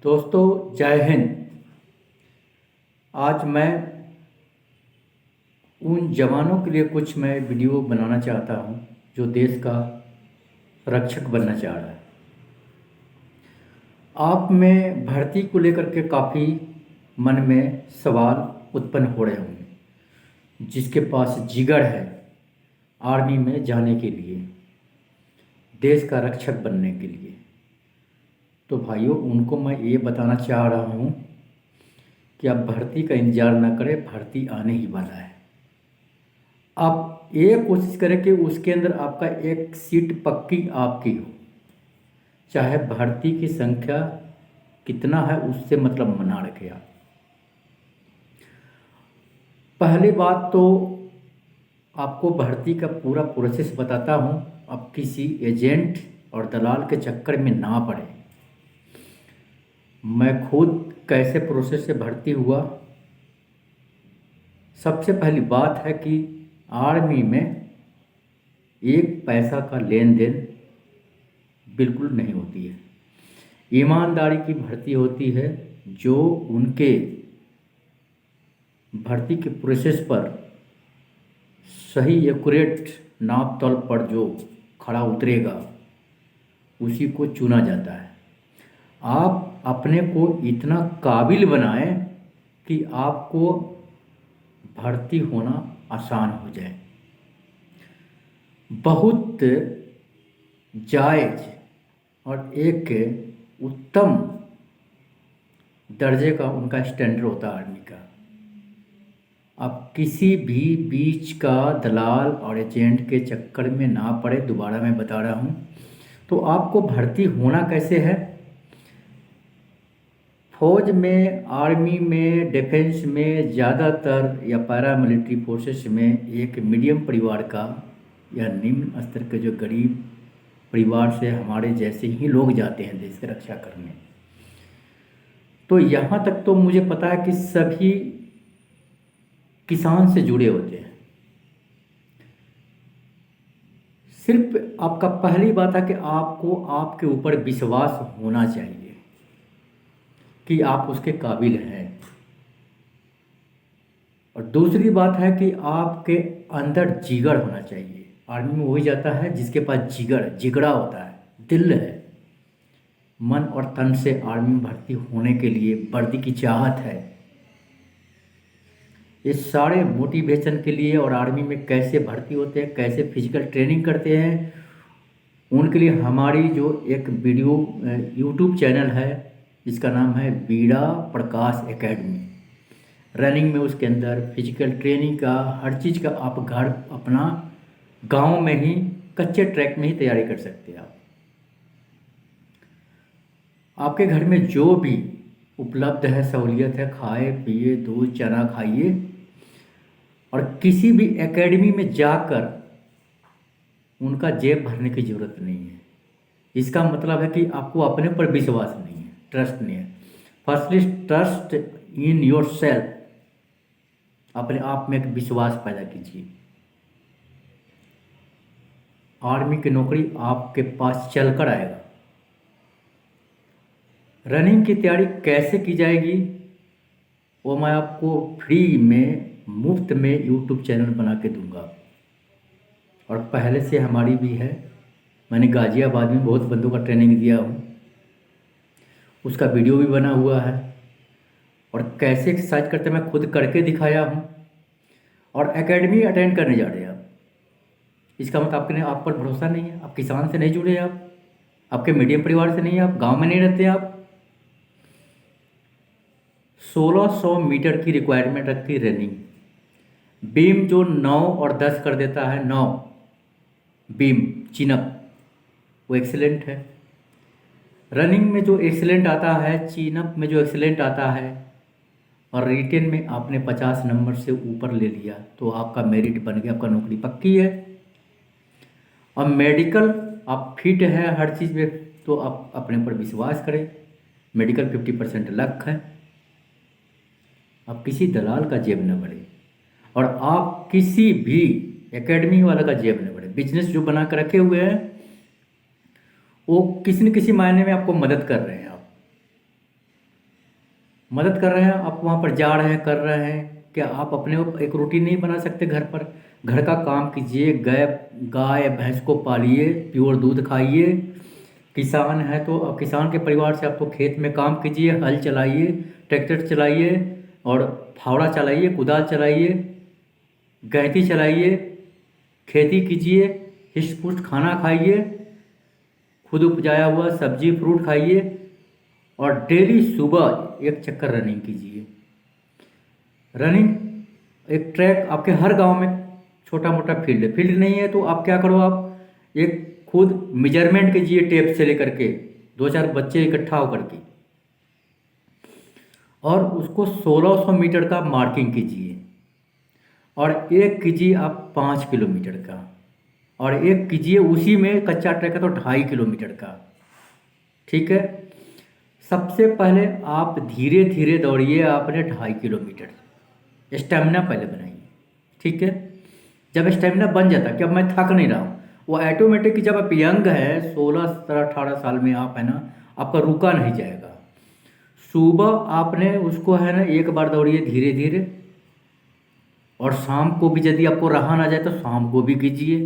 दोस्तों जय हिंद। आज मैं उन जवानों के लिए कुछ मैं वीडियो बनाना चाहता हूं जो देश का रक्षक बनना चाह रहा है। आप में भर्ती को लेकर के काफ़ी मन में सवाल उत्पन्न हो रहे होंगे। जिसके पास जिगर है आर्मी में जाने के लिए, देश का रक्षक बनने के लिए, तो भाइयों उनको मैं ये बताना चाह रहा हूँ कि आप भर्ती का इंतज़ार ना करें, भर्ती आने ही वाला है। आप ये कोशिश करें कि उसके अंदर आपका एक सीट पक्की आपकी हो, चाहे भर्ती की संख्या कितना है उससे मतलब मना रखें आप। पहली बात तो आपको भर्ती का पूरा प्रोसेस बताता हूँ। आप किसी एजेंट और दलाल के चक्कर में ना पड़े। मैं खुद कैसे प्रोसेस से भर्ती हुआ। सबसे पहली बात है कि आर्मी में एक पैसा का लेन देन बिल्कुल नहीं होती है। ईमानदारी की भर्ती होती है। जो उनके भर्ती के प्रोसेस पर सही एक्यूरेट नाप तौल पर जो खड़ा उतरेगा उसी को चुना जाता है। आप अपने को इतना काबिल बनाएं कि आपको भर्ती होना आसान हो जाए। बहुत जायज़ और एक उत्तम दर्जे का उनका स्टैंडर्ड होता है आर्मी का। आप किसी भी बीच का दलाल और एजेंट के चक्कर में ना पड़े। दोबारा मैं बता रहा हूँ। तो आपको भर्ती होना कैसे है? फौज में, आर्मी में, डिफेंस में, ज़्यादातर या पैरामिलिट्री फोर्सेस में एक मीडियम परिवार का या निम्न स्तर के जो गरीब परिवार से हमारे जैसे ही लोग जाते हैं देश की रक्षा करने। तो यहाँ तक तो मुझे पता है कि सभी किसान से जुड़े होते हैं। सिर्फ आपका पहली बात है कि आपको आपके ऊपर विश्वास होना चाहिए कि आप उसके काबिल हैं। और दूसरी बात है कि आपके अंदर जिगर होना चाहिए। आर्मी में वही जाता है जिसके पास जिगड़ा होता है, दिल है, मन और तन से आर्मी में भर्ती होने के लिए वर्दी की चाहत है। इस सारे मोटिवेशन के लिए और आर्मी में कैसे भर्ती होते हैं, कैसे फिजिकल ट्रेनिंग करते हैं, उनके लिए हमारी जो एक वीडियो यूट्यूब चैनल है जिसका नाम है बीड़ा प्रकाश एकेडमी। रनिंग में उसके अंदर फिजिकल ट्रेनिंग का हर चीज़ का आप घर अपना गांव में ही कच्चे ट्रैक में ही तैयारी कर सकते हैं। आपके घर में जो भी उपलब्ध है सहूलियत है, खाए पिए, दूध चना खाइए। और किसी भी एकेडमी में जाकर उनका जेब भरने की ज़रूरत नहीं है। इसका मतलब है कि आपको अपने पर विश्वास नहीं है, ट्रस्ट नहीं है। Firstly trust in your self. अपने आप में एक विश्वास पैदा कीजिए। आर्मी की नौकरी आपके पास चलकर आएगा। रनिंग की तैयारी कैसे की जाएगी वो मैं आपको फ्री में, मुफ्त में यूट्यूब चैनल बना के दूंगा। और पहले से हमारी भी है। मैंने गाज़ियाबाद में बहुत बंदों का ट्रेनिंग दिया हूँ, उसका वीडियो भी बना हुआ है। और कैसे एक्सरसाइज करते मैं खुद करके दिखाया हूँ। और एकेडमी अटेंड करने जा रहे हैं आप। इसका मतलब आपके आप पर भरोसा नहीं है, आप किसान से नहीं जुड़े, आप आपके मीडियम परिवार से नहीं है, आप गांव में नहीं रहते। आप 1600 मीटर की रिक्वायरमेंट रखती रनिंग। बीम जो 9 और 10 कर देता है, 9 बीम चिनअप, वो एक्सीलेंट है। रनिंग में जो एक्सीलेंट आता है, चिनअप में जो एक्सीलेंट आता है, और रिटेन में आपने 50 नंबर से ऊपर ले लिया तो आपका मेरिट बन गया, आपका नौकरी पक्की है। और मेडिकल आप फिट है हर चीज़ में तो आप अपने पर विश्वास करें। मेडिकल 50% लक है। आप किसी दलाल का जेब न भरे और आप किसी भी एकेडमी वाला का जेब न भरे। बिजनेस जो बना कर रखे हुए हैं वो किसी न किसी मायने में आपको मदद कर रहे हैं। आप मदद कर रहे हैं, आप वहाँ पर जा रहे हैं, कर रहे हैं, क्या आप अपने एक रूटीन नहीं बना सकते घर पर? घर का काम कीजिए, गाय गाय भैंस को पालिए, प्योर दूध खाइए। किसान है तो किसान के परिवार से आप तो खेत में काम कीजिए, हल चलाइए, ट्रैक्टर चलाइए और फावड़ा चलाइए, कुदाल चलाइए, गैंती चलाइए, खेती कीजिए, हिष्ट पुष्ट खाना खाइए, खुद उपजाया हुआ सब्जी फ्रूट खाइए और डेली सुबह एक चक्कर रनिंग कीजिए। रनिंग एक ट्रैक आपके हर गांव में छोटा मोटा फील्ड है, फील्ड नहीं है तो आप क्या करो, आप एक खुद मेजरमेंट कीजिए टेप से लेकर के, दो चार बच्चे इकट्ठा होकर के, और उसको 1600 मीटर का मार्किंग कीजिए और एक कीजिए आप 5 किलोमीटर का, और एक कीजिए उसी में कच्चा ट्रैक है तो 2.5 किलोमीटर का। ठीक है, सबसे पहले आप धीरे धीरे दौड़िए, आपने 2.5 किलोमीटर स्टेमिना पहले बनाइए। ठीक है, जब स्टेमिना बन जाता कि अब मैं थक नहीं रहा हूँ, वो ऑटोमेटिक कि जब आप यंग है 16 17 18 साल में आप है ना, आपका रुका नहीं जाएगा। सुबह आपने उसको है ना एक बार दौड़िए धीरे धीरे, और शाम को भी यदि आपको रहा ना जाए तो शाम को भी कीजिए,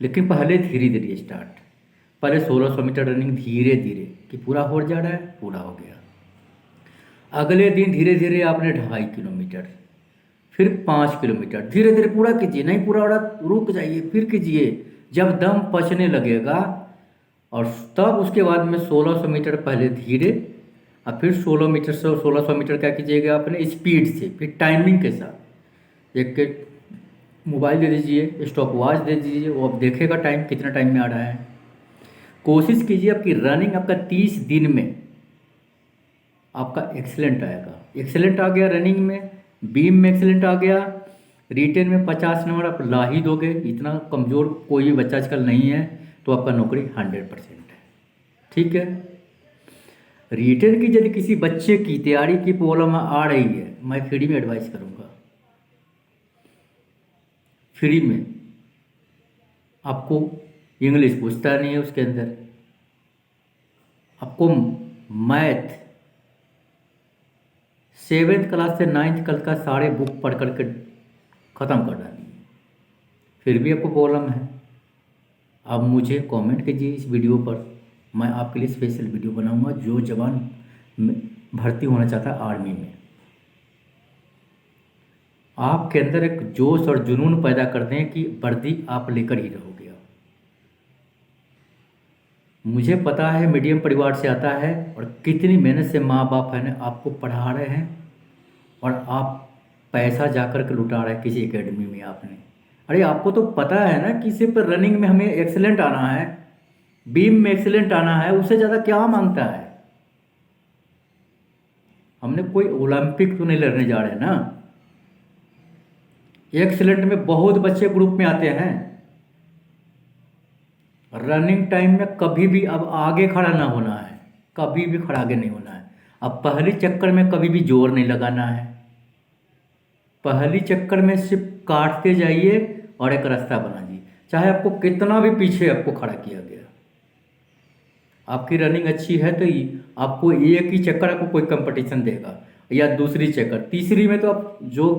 लेकिन पहले धीरे धीरे स्टार्ट। पहले 1600 मीटर रनिंग धीरे धीरे कि पूरा हो जा रहा है, पूरा हो गया। अगले दिन धीरे धीरे आपने 2.5 किलोमीटर, फिर 5 किलोमीटर, धीरे धीरे पूरा कीजिए, नहीं पूरा हो रहा रुक जाइए, फिर कीजिए जब दम पचने लगेगा। और तब उसके बाद में 1600 मीटर पहले धीरे, और फिर 16 मीटर से 1600 मीटर क्या कीजिएगा अपने स्पीड से, फिर टाइमिंग के साथ। एक मोबाइल दे दीजिए, स्टॉप वॉच दे दीजिए, वो आप देखेगा टाइम कितना टाइम में आ रहा है। कोशिश कीजिए आपकी रनिंग आपका 30 दिन में आपका एक्सेलेंट आएगा। एक्सेलेंट आ गया रनिंग में, बीम में एक्सेलेंट आ गया, रिटेन में 50 नंबर आप ला ही दोगे, इतना कमज़ोर कोई भी बच्चा आजकल नहीं है, तो आपका नौकरी 100% है। ठीक है, रिटेन की यदि किसी बच्चे की तैयारी की प्रॉब्लम आ रही है, मैं फ्री में एडवाइस करूँगा, फ्री में। आपको इंग्लिश पूछता नहीं है उसके अंदर, आपको मैथ 7th क्लास से 9th क्लास का सारे बुक पढ़ करके ख़त्म कर डाली है, फिर भी आपको प्रॉब्लम है। आप मुझे कमेंट कीजिए इस वीडियो पर, मैं आपके लिए स्पेशल वीडियो बनाऊंगा। जो जवान भर्ती होना चाहता है आर्मी में, आपके अंदर एक जोश और जुनून पैदा कर दें कि वर्दी आप लेकर ही रहोगे। मुझे पता है मीडियम परिवार से आता है, और कितनी मेहनत से माँ बाप है ना आपको पढ़ा रहे हैं, और आप पैसा जाकर के लुटा रहे हैं किसी एकेडमी में आपने। अरे आपको तो पता है ना कि सिर्फ रनिंग में हमें एक्सेलेंट आना है, बीम में एक्सेलेंट आना है, उससे ज़्यादा क्या मांगता है। हमने कोई ओलंपिक तो नहीं लड़ने जा रहे ना। एक्सेलेंट में बहुत बच्चे ग्रुप में आते हैं, रनिंग टाइम में कभी भी अब आगे खड़ा ना होना है, कभी भी खड़ा आगे नहीं होना है। अब पहली चक्कर में कभी भी जोर नहीं लगाना है, पहली चक्कर में सिर्फ काटते जाइए और एक रास्ता बना दीजिए, चाहे आपको कितना भी पीछे आपको खड़ा किया गया। आपकी रनिंग अच्छी है तो आपको एक ही चक्कर आपको कोई कंपटीशन देगा, या दूसरी चक्कर, तीसरी में तो आप जो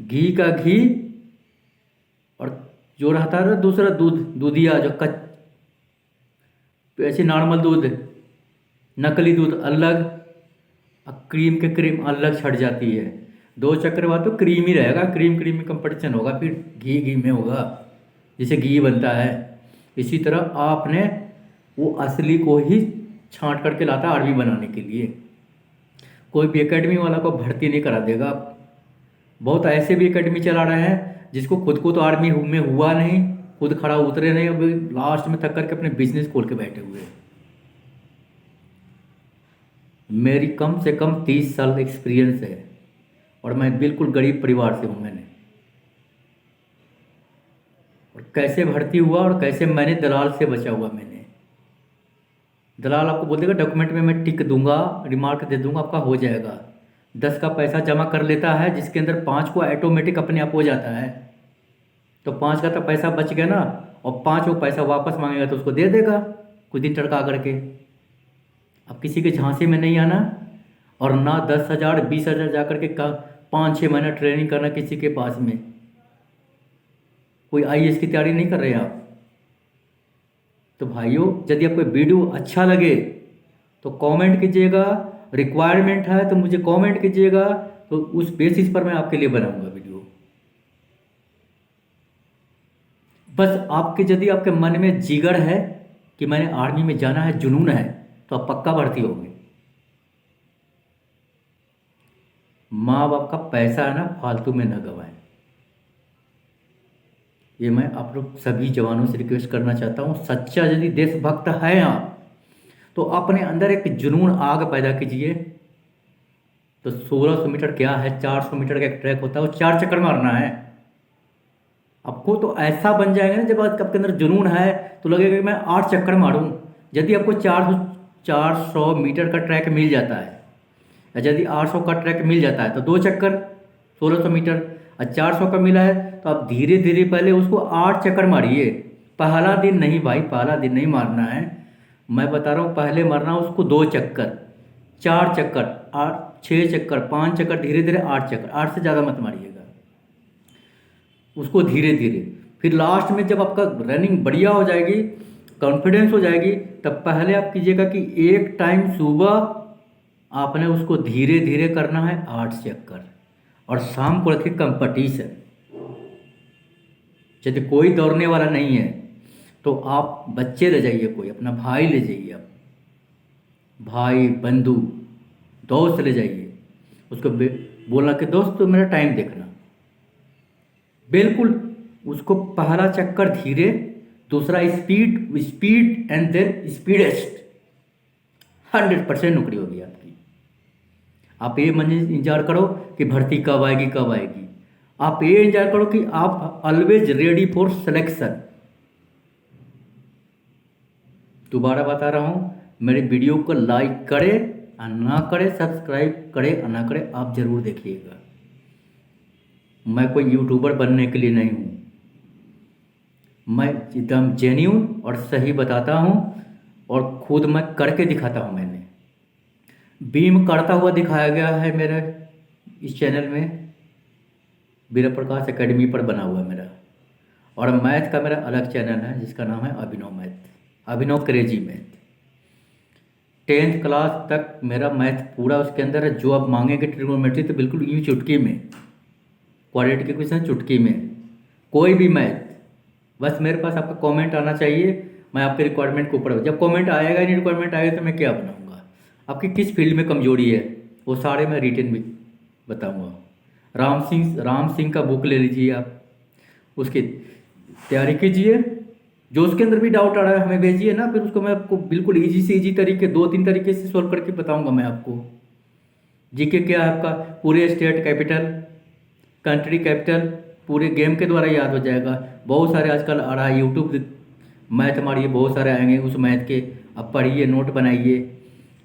घी का घी, और जो रहता है दूसरा दूध, दूधिया जो ऐसे नॉर्मल दूध, नकली दूध अलग, क्रीम के क्रीम अलग छट जाती है। 2 चक्कर बाद तो क्रीम ही रहेगा, क्रीम क्रीम में कंपटीशन होगा, फिर घी घी में होगा, जैसे घी बनता है। इसी तरह आपने वो असली को ही छांट करके लाता है आर्मी बनाने के लिए। कोई भी एकेडमी वाला को भर्ती नहीं करा देगा। बहुत ऐसे भी एकेडमी चला रहे हैं जिसको खुद को तो आर्मी में हुआ नहीं, खुद खड़ा उतरे नहीं, अभी लास्ट में थक करके अपने बिजनेस खोल के बैठे हुए। मेरी कम से कम 30 साल एक्सपीरियंस है, और मैं बिल्कुल गरीब परिवार से हूँ। मैंने और कैसे भर्ती हुआ और कैसे मैंने दलाल से बचा हुआ। मैंने दलाल आपको बोल देगा डॉक्यूमेंट में मैं टिक दूंगा, रिमार्क दे दूंगा, आपका हो जाएगा। 10 का पैसा जमा कर लेता है, जिसके अंदर 5 को ऑटोमेटिक अपने आप हो जाता है, तो 5 का तो पैसा बच गया ना, और 5 वो पैसा वापस मांगेगा तो उसको दे देगा कुछ दिन टड़का करके। अब किसी के झांसे में नहीं आना, और ना 10,000 20,000 जा कर के 5-6 महीना ट्रेनिंग करना किसी के पास में। कोई आईएएस की तैयारी नहीं कर रहे आप। तो भाइयों, यदि आपको वीडियो अच्छा लगे तो कमेंट कीजिएगा, रिक्वायरमेंट है तो मुझे कमेंट कीजिएगा, तो उस बेसिस पर मैं आपके लिए बनाऊंगा वीडियो। बस आपके यदि आपके मन में जिगर है कि मैंने आर्मी में जाना है, जुनून है, तो आप पक्का भर्ती होंगे। माँ बाप का पैसा है ना, फालतू में न गवाएं। ये मैं आप लोग सभी जवानों से रिक्वेस्ट करना चाहता हूँ। सच्चा यदि देशभक्त है आप, तो अपने अंदर एक जुनून आग पैदा कीजिए। तो 1600 मीटर क्या है, 400 मीटर का एक ट्रैक होता है, वो 4 चक्कर मारना है आपको। तो ऐसा बन जाएगा ना, जब आपके अंदर जुनून है तो लगेगा कि मैं 8 चक्कर मारूं। यदि आपको 400 मीटर का ट्रैक मिल जाता है, या यदि 800 का ट्रैक मिल जाता है, तो 2 चक्कर 1600 मीटर, और 400 का मिला है तो आप धीरे धीरे पहले उसको 8 चक्कर मारिए। पहला दिन नहीं भाई, पहला दिन नहीं मारना है। मैं बता रहा हूँ, पहले मारना उसको 2 चक्कर, 4 चक्कर, 8 6 चक्कर, 5 चक्कर, धीरे धीरे 8 चक्कर, 8 से ज़्यादा मत मारिएगा उसको, धीरे धीरे। फिर लास्ट में जब आपका रनिंग बढ़िया हो जाएगी, कॉन्फिडेंस हो जाएगी, तब पहले आप कीजिएगा कि एक टाइम सुबह आपने उसको धीरे धीरे करना है 8 चक्कर, और शाम को रखिए कंपटीशन। यदि कोई दौड़ने वाला नहीं है तो आप बच्चे ले जाइए, कोई अपना भाई ले जाइए, आप भाई बंधु दोस्त ले जाइए, उसको बोलना कि दोस्त तो मेरा टाइम देखना। बिल्कुल उसको पहला चक्कर धीरे, दूसरा स्पीड, स्पीड एंड देन स्पीडेस्ट। 100% नौकरी होगी आपकी। आप ये मन इंतजार करो कि भर्ती कब आएगी कब आएगी। आप ये इंतजार करो कि आप ऑलवेज रेडी फॉर सिलेक्शन। दोबारा बता रहा हूँ, मेरे वीडियो को लाइक करे और ना करे, सब्सक्राइब करे और ना करे, आप ज़रूर देखिएगा। मैं कोई यूट्यूबर बनने के लिए नहीं हूँ, मैं एकदम जेन्युइन और सही बताता हूँ, और खुद मैं करके दिखाता हूँ। मैंने बीम करता हुआ दिखाया गया है मेरे इस चैनल में, वीर प्रकाश एकेडमी पर बना हुआ है मेरा। और मैथ का मेरा अलग चैनल है जिसका नाम है अभिनव मैथ, अभिनव क्रेजी मैथ। 10th क्लास तक मेरा मैथ पूरा उसके अंदर है। जो आप मांगेंगे ट्रिग्नोमेट्री तो बिल्कुल यूँ चुटकी में, क्वाड्रेटिक के क्वेश्चन चुटकी में, कोई भी मैथ। बस मेरे पास आपका कमेंट आना चाहिए, मैं आपके रिक्वायरमेंट के ऊपर, जब कमेंट आएगा ही नहीं, रिक्वायरमेंट आएगा तो मैं क्या बनाऊंगा। आपकी किस फील्ड में कमजोरी है वो सारे मैं रिटर्न में बताऊंगा। राम सिंह का बुक ले लीजिए आप, उसकी तैयारी कीजिए। जो उसके अंदर भी डाउट आ रहा है हमें भेजिए ना, फिर उसको मैं आपको बिल्कुल ईजी से ईजी तरीके 2-3 तरीके से सॉल्व करके बताऊंगा मैं आपको। जीके क्या है आपका, पूरे स्टेट कैपिटल, कंट्री कैपिटल पूरे गेम के द्वारा याद हो जाएगा। बहुत सारे आजकल आ रहा है, यूट्यूब मैथ मारिए, बहुत सारे आएंगे उस मैथ के, अब पढ़िए, नोट बनाइए।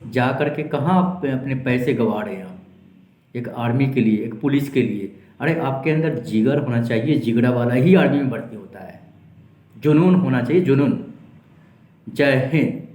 जा कर के कहाँ आप अपने पैसे गंवा रहे हैं आप, एक आर्मी के लिए, एक पुलिस के लिए। अरे आपके अंदर जिगर होना चाहिए, जिगड़ा वाला ही आर्मी में भर्ती होता है। जुनून होना चाहिए, जुनून। जय हिंद।